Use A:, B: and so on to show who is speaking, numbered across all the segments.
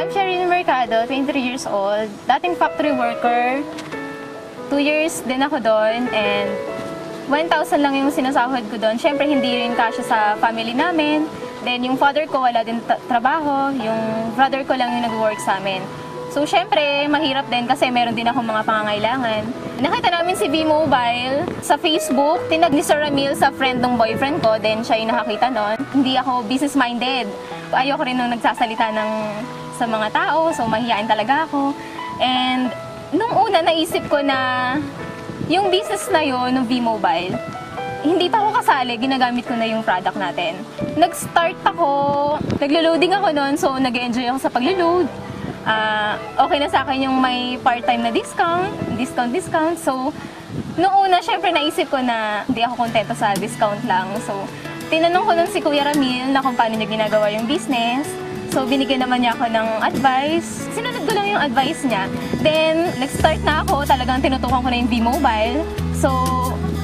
A: I'm Sherilyn Mercado, 23 years old. Dating factory worker. 2 years din ako doon and 1,000 lang yung sinasahod ko doon. Siyempre, hindi rin kasya sa family namin. Then, yung father ko wala din trabaho. Yung brother ko lang yung nag-work sa amin. So, syempre, mahirap din kasi meron din akong mga pangangailangan. Nakita namin si V-Mobile sa Facebook. Tinag ni Sir Ramil sa friend ng boyfriend ko. Then, siya yung nakakita nun. Hindi ako business-minded. Ayoko rin nung nagsasalita sa mga tao. So, mahihain talaga ako. And, nung una, naisip ko na yung business na yun, ng V-Mobile, hindi pa ako kasali, ginagamit ko na yung product natin. Nag-start ako, naglo-loading ako noon, so nag-enjoy ako sa paglo-load. Okay na sa akin yung may part-time na discount. So, noong una, syempre naisip ko na hindi ako kontento sa discount lang. So, tinanong ko nun si Kuya Ramil na kung paano niya ginagawa yung business. So, binigyan naman niya ako ng advice. Sinunod ko lang yung advice niya. Then, nag-start na ako. Talagang tinutukan ko na yung V-Mobile. So,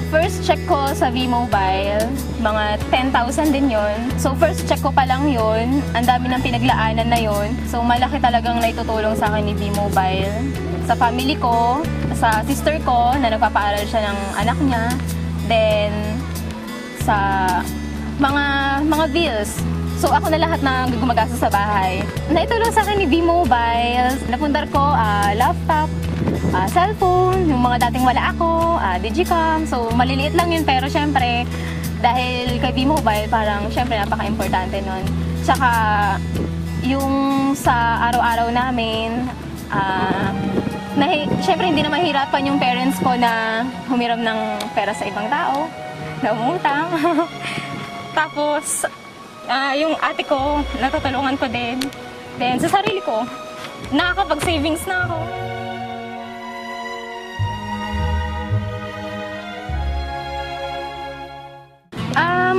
A: first check ko sa V-Mobile, mga 10,000 din yon. So, first check ko pa lang yun. Ang dami ng pinaglaanan na yun. So, malaki talagang naitutulong sa akin ni V-Mobile. Sa family ko, sa sister ko, na nagpapaaral siya ng anak niya. Then, sa mga bills. So, ako na lahat na gumagastos sa bahay. Naitulong sa akin ni V-Mobile. Napundar ko, laptop, cellphone, yung mga dating wala ako, Digicam. So, maliliit lang yun pero syempre, dahil kay V-Mobile, parang syempre napaka-importante nun. Tsaka, yung sa araw-araw namin, syempre hindi na mahirapan yung parents ko na humiram ng pera sa ibang tao, na umutang. Tapos, yung ate ko, natutulungan ko din. Then, sa sarili ko, nakakapag-savings na ako.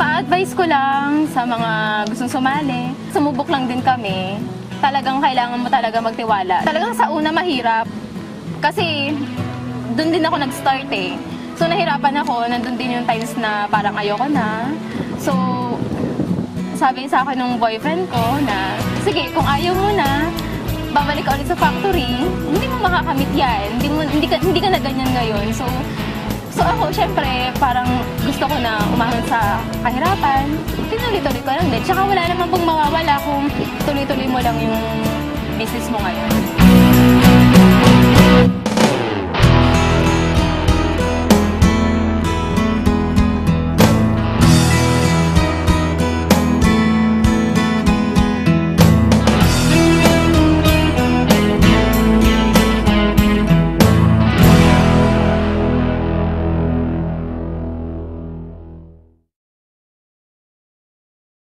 A: Ma-advise ko lang sa mga gustong sumali. Sumubok lang din kami. Talagang kailangan mo talaga magtiwala. Talagang sa una mahirap. Kasi, doon din ako nag-start eh. So, nahirapan ako. Nandun din yung times na parang ayoko na. So, sabi sa akin ng boyfriend ko na, sige, kung ayaw mo na, babalik ka ulit sa factory, hindi mo makakamit yan. Hindi ka na ganyan ngayon. So ako, syempre, parang gusto ko na umahon sa kahirapan. Tinuloy-tuloy ko lang din. Tsaka wala naman pong mawawala kung tuloy-tuloy mo lang yung business mo ngayon.